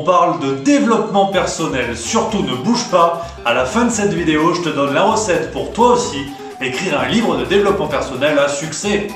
parle de développement personnel. Surtout ne bouge pas, à la fin de cette vidéo, je te donne la recette pour toi aussi, écrire un livre de développement personnel à succès.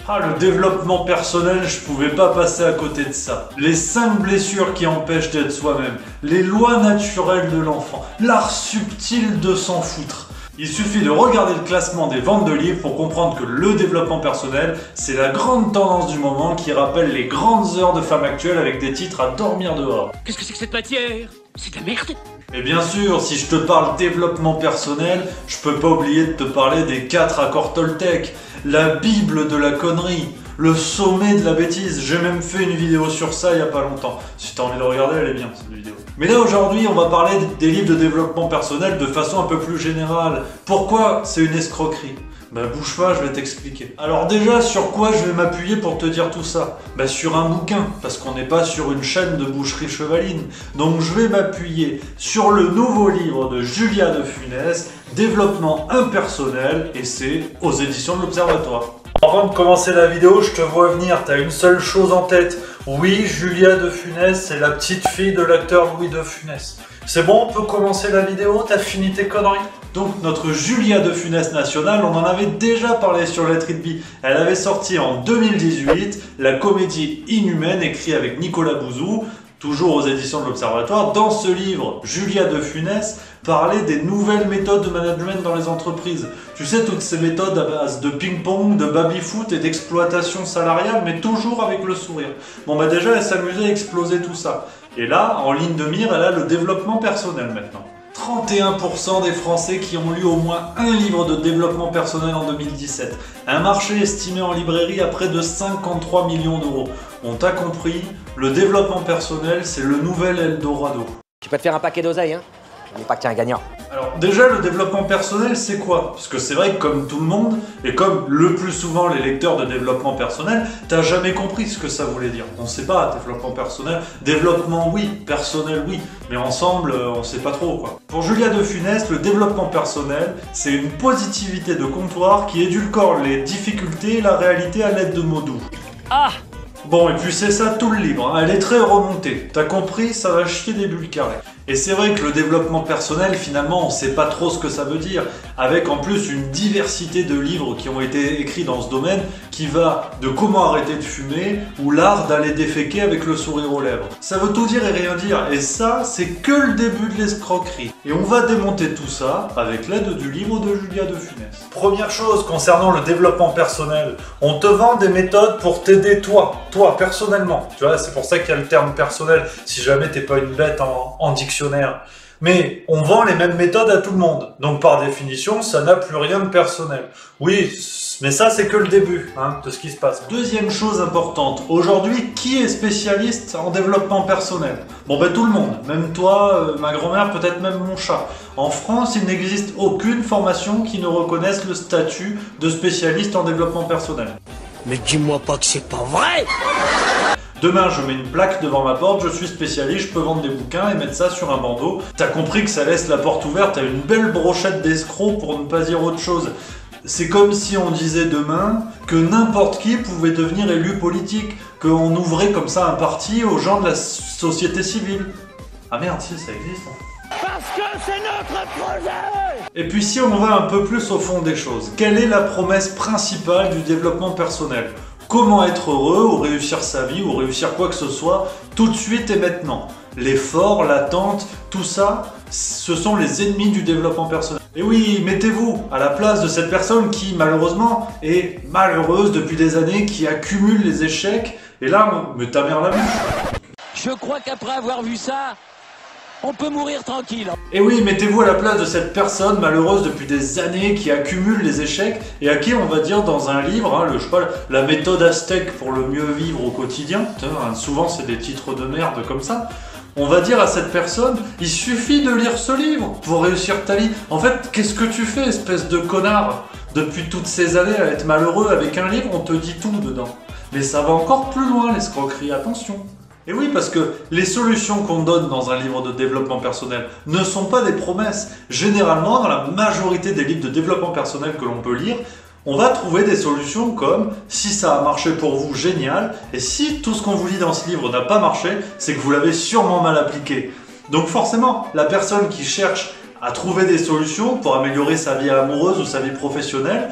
Ah, le développement personnel, je pouvais pas passer à côté de ça. Les 5 blessures qui empêchent d'être soi-même, les lois naturelles de l'enfant, l'art subtil de s'en foutre. Il suffit de regarder le classement des ventes de livres pour comprendre que le développement personnel, c'est la grande tendance du moment qui rappelle les grandes heures de femmes actuelles avec des titres à dormir dehors. Qu'est-ce que c'est que cette matière? C'est de la merde. Et bien sûr, si je te parle développement personnel, je peux pas oublier de te parler des 4 accords Toltec, la bible de la connerie, le sommet de la bêtise. J'ai même fait une vidéo sur ça il y a pas longtemps. Si t'as envie de le regarder, elle est bien cette vidéo. Mais là aujourd'hui, on va parler des livres de développement personnel de façon un peu plus générale. Pourquoi c'est une escroquerie? Bah bouge pas, je vais t'expliquer. Alors déjà, sur quoi je vais m'appuyer pour te dire tout ça? Bah sur un bouquin, parce qu'on n'est pas sur une chaîne de boucherie chevaline. Donc je vais m'appuyer sur le nouveau livre de Julia de Funès, Développement impersonnel, et c'est aux éditions de l'Observatoire. Avant de commencer la vidéo, je te vois venir, t'as une seule chose en tête. Oui, Julia de Funès, c'est la petite fille de l'acteur Louis de Funès. C'est bon, on peut commencer la vidéo? T'as fini tes conneries? Donc notre Julia de Funès nationale, on en avait déjà parlé sur Let It Be. Elle avait sorti en 2018 la comédie Inhumaine, écrite avec Nicolas Bouzou, toujours aux éditions de l'Observatoire. Dans ce livre, Julia de Funès parlait des nouvelles méthodes de management dans les entreprises. Tu sais, toutes ces méthodes à base de ping-pong, de baby-foot et d'exploitation salariale, mais toujours avec le sourire. Bon bah déjà, elle s'amusait à exploser tout ça. Et là, en ligne de mire, elle a le développement personnel maintenant. 31% des Français qui ont lu au moins un livre de développement personnel en 2017. Un marché estimé en librairie à près de 53 millions d'euros. On t'a compris, le développement personnel, c'est le nouvel Eldorado. Tu peux te faire un paquet d'oseille, hein? On n'est pas que t'es un gagnant. Alors déjà, le développement personnel, c'est quoi? Parce que c'est vrai que comme tout le monde, et comme le plus souvent les lecteurs de développement personnel, t'as jamais compris ce que ça voulait dire. On sait pas, développement personnel, développement oui, personnel oui, mais ensemble, on sait pas trop quoi. Pour Julia de Funès, le développement personnel, c'est une positivité de comptoir qui édulcore les difficultés et la réalité à l'aide de mots doux. Ah! Bon, et puis c'est ça tout le livre, hein. Elle est très remontée. T'as compris, ça va chier des bulles carrées. Et c'est vrai que le développement personnel, finalement, on sait pas trop ce que ça veut dire, avec en plus une diversité de livres qui ont été écrits dans ce domaine, qui va de comment arrêter de fumer, ou l'art d'aller déféquer avec le sourire aux lèvres. Ça veut tout dire et rien dire, et ça, c'est que le début de l'escroquerie. Et on va démonter tout ça avec l'aide du livre de Julia de Funès. Première chose concernant le développement personnel, on te vend des méthodes pour t'aider toi personnellement. Tu vois, c'est pour ça qu'il y a le terme personnel, si jamais t'es pas une bête en dictionnaire. Mais on vend les mêmes méthodes à tout le monde. Donc par définition, ça n'a plus rien de personnel. Oui, mais ça c'est que le début de ce qui se passe. Deuxième chose importante, aujourd'hui, qui est spécialiste en développement personnel? Bon ben tout le monde, même toi, ma grand-mère, peut-être même mon chat. En France, il n'existe aucune formation qui ne reconnaisse le statut de spécialiste en développement personnel. Mais dis-moi pas que c'est pas vrai! Demain, je mets une plaque devant ma porte, je suis spécialiste, je peux vendre des bouquins et mettre ça sur un bandeau. T'as compris que ça laisse la porte ouverte à une belle brochette d'escrocs pour ne pas dire autre chose. C'est comme si on disait demain que n'importe qui pouvait devenir élu politique, qu'on ouvrait comme ça un parti aux gens de la société civile. Ah merde, si, ça existe. Parce que c'est notre projet! Et puis si on va un peu plus au fond des choses, quelle est la promesse principale du développement personnel? Comment être heureux ou réussir sa vie ou réussir quoi que ce soit tout de suite et maintenant? L'effort, l'attente, tout ça, ce sont les ennemis du développement personnel. Et oui, mettez-vous à la place de cette personne qui malheureusement est malheureuse depuis des années, qui accumule les échecs, et là, mais ta mère l'a vu. Je crois qu'après avoir vu ça, on peut mourir tranquille. Et oui, mettez-vous à la place de cette personne malheureuse depuis des années qui accumule les échecs et à qui on va dire dans un livre, je sais pas, la méthode aztèque pour le mieux vivre au quotidien, souvent c'est des titres de merde comme ça, on va dire à cette personne, il suffit de lire ce livre pour réussir ta vie. En fait, qu'est-ce que tu fais, espèce de connard? Depuis toutes ces années à être malheureux avec un livre, on te dit tout dedans. Mais ça va encore plus loin l'escroquerie, attention. Et oui, parce que les solutions qu'on donne dans un livre de développement personnel ne sont pas des promesses. Généralement, dans la majorité des livres de développement personnel que l'on peut lire, On va trouver des solutions comme si ça a marché pour vous, génial, et si tout ce qu'on vous dit dans ce livre n'a pas marché, c'est que vous l'avez sûrement mal appliqué. Donc forcément, la personne qui cherche à trouver des solutions pour améliorer sa vie amoureuse ou sa vie professionnelle,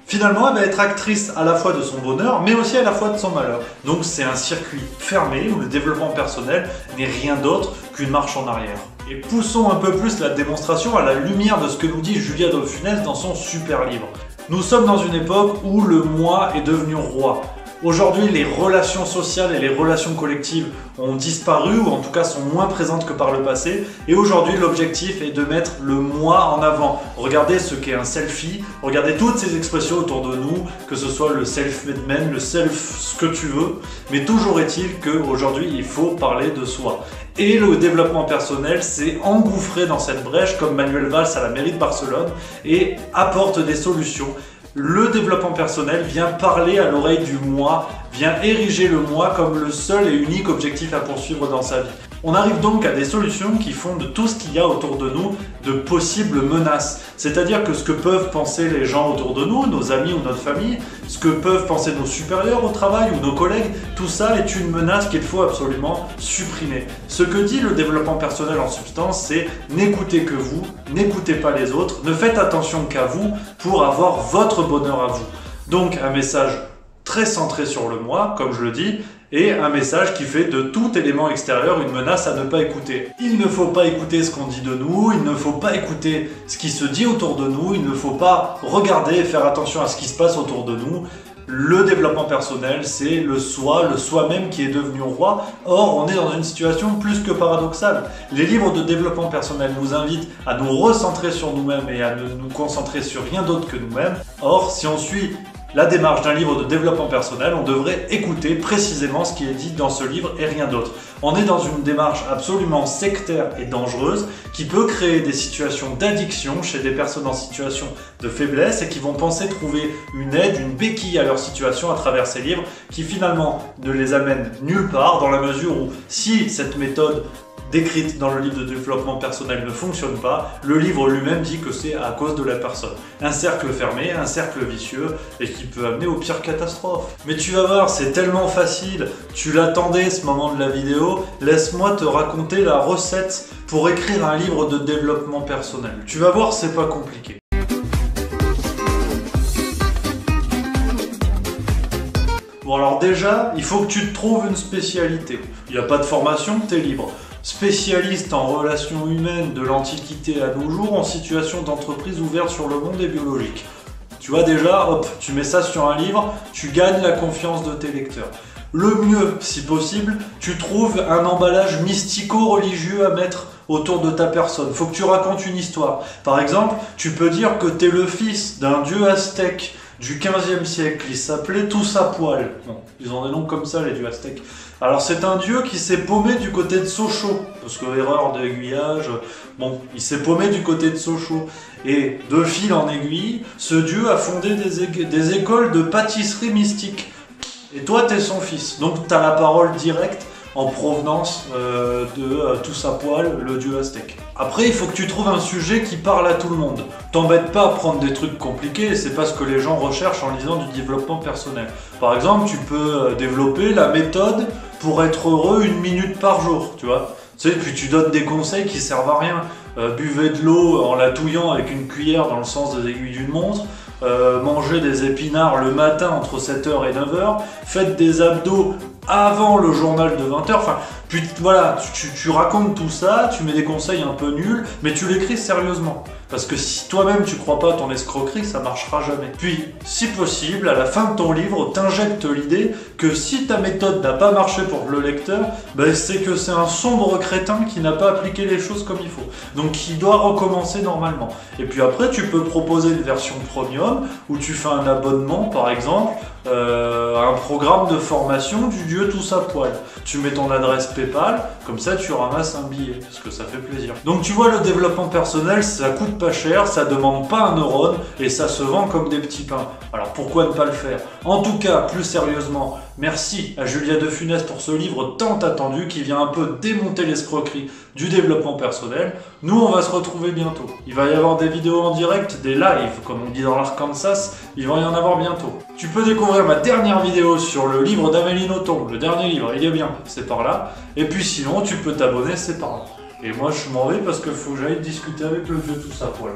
finalement, elle va être actrice à la fois de son bonheur, mais aussi à la fois de son malheur. Donc c'est un circuit fermé où le développement personnel n'est rien d'autre qu'une marche en arrière. Et poussons un peu plus la démonstration à la lumière de ce que nous dit Julia de Funès dans son super livre. Nous sommes dans une époque où le moi est devenu roi. Aujourd'hui, les relations sociales et les relations collectives ont disparu, ou en tout cas sont moins présentes que par le passé. Et aujourd'hui, l'objectif est de mettre le moi en avant. Regardez ce qu'est un selfie, regardez toutes ces expressions autour de nous, que ce soit le self-made man, le self, ce que tu veux. Mais toujours est-il qu'aujourd'hui, il faut parler de soi. Et le développement personnel s'est engouffré dans cette brèche, comme Manuel Valls à la mairie de Barcelone, et apporte des solutions. Le développement personnel vient parler à l'oreille du moi, vient ériger le moi comme le seul et unique objectif à poursuivre dans sa vie. On arrive donc à des solutions qui font de tout ce qu'il y a autour de nous de possibles menaces. C'est-à-dire que ce que peuvent penser les gens autour de nous, nos amis ou notre famille, ce que peuvent penser nos supérieurs au travail ou nos collègues, tout ça est une menace qu'il faut absolument supprimer. Ce que dit le développement personnel en substance, c'est n'écoutez que vous, n'écoutez pas les autres, ne faites attention qu'à vous pour avoir votre bonheur à vous. Donc un message très centré sur le moi, comme je le dis, et un message qui fait de tout élément extérieur une menace à ne pas écouter. Il ne faut pas écouter ce qu'on dit de nous, il ne faut pas écouter ce qui se dit autour de nous, il ne faut pas regarder et faire attention à ce qui se passe autour de nous. Le développement personnel, c'est le soi-même qui est devenu roi. Or, on est dans une situation plus que paradoxale. Les livres de développement personnel nous invitent à nous recentrer sur nous-mêmes et à ne nous concentrer sur rien d'autre que nous-mêmes. Or, si on suit la démarche d'un livre de développement personnel, on devrait écouter précisément ce qui est dit dans ce livre et rien d'autre. On est dans une démarche absolument sectaire et dangereuse qui peut créer des situations d'addiction chez des personnes en situation de faiblesse et qui vont penser trouver une aide, une béquille à leur situation à travers ces livres qui finalement ne les amènent nulle part dans la mesure où si cette méthode décrite dans le livre de développement personnel ne fonctionne pas, le livre lui-même dit que c'est à cause de la personne. Un cercle fermé, un cercle vicieux, et qui peut amener aux pires catastrophes. Mais tu vas voir, c'est tellement facile, tu l'attendais ce moment de la vidéo, laisse-moi te raconter la recette pour écrire un livre de développement personnel. Tu vas voir, c'est pas compliqué. Bon alors déjà, il faut que tu te trouves une spécialité. Il n'y a pas de formation, t'es libre. Spécialiste en relations humaines de l'Antiquité à nos jours, en situation d'entreprise ouverte sur le monde et biologique. Tu vois déjà, hop, tu mets ça sur un livre, tu gagnes la confiance de tes lecteurs. Le mieux, si possible, tu trouves un emballage mystico-religieux à mettre autour de ta personne. Faut que tu racontes une histoire. Par exemple, tu peux dire que tu es le fils d'un dieu aztèque du 15e siècle, il s'appelait Toussapoal. Bon, ils ont des noms comme ça, les dieux aztèques. Alors c'est un dieu qui s'est paumé du côté de Sochaux, parce que erreur d'aiguillage, bon, il s'est paumé du côté de Sochaux. Et de fil en aiguille, ce dieu a fondé des écoles de pâtisserie mystique. Et toi, t'es son fils, donc t'as la parole directe en provenance de Toussapoal, le dieu aztèque. Après, il faut que tu trouves un sujet qui parle à tout le monde. T'embête pas à prendre des trucs compliqués, c'est pas ce que les gens recherchent en lisant du développement personnel. Par exemple, tu peux développer la méthode pour être heureux 1 minute par jour, tu vois. Tu sais, puis tu donnes des conseils qui servent à rien. Buvez de l'eau en la touillant avec une cuillère dans le sens des aiguilles d'une montre. Mangez des épinards le matin entre 7h et 9h. Faites des abdos avant le journal de 20h. Enfin, puis voilà, tu racontes tout ça, tu mets des conseils un peu nuls, mais tu l'écris sérieusement. Parce que si toi-même tu crois pas à ton escroquerie, ça marchera jamais. Puis, si possible, à la fin de ton livre, t'injectes l'idée que si ta méthode n'a pas marché pour le lecteur, ben c'est que c'est un sombre crétin qui n'a pas appliqué les choses comme il faut. Donc qui doit recommencer normalement. Et puis après, tu peux proposer une version premium où tu fais un abonnement, par exemple, à un programme de formation du dieu Toussapoal. Tu mets ton adresse PayPal, comme ça tu ramasses un billet, parce que ça fait plaisir. Donc tu vois, le développement personnel, ça coûte pas pas cher, ça demande pas un neurone et ça se vend comme des petits pains. Alors pourquoi ne pas le faire? En tout cas, plus sérieusement, merci à Julia de Funès pour ce livre tant attendu qui vient un peu démonter l'escroquerie du développement personnel. Nous, on va se retrouver bientôt. Il va y avoir des vidéos en direct, des lives, comme on dit dans l'Arkansas, il va y en avoir bientôt. Tu peux découvrir ma dernière vidéo sur le livre d'Amélie Nothomb. Le dernier livre, il est bien, c'est par là. Et puis sinon, tu peux t'abonner, c'est par là. Et moi, je m'en vais parce qu'il faut que j'aille discuter avec le vieux tout ça, poil.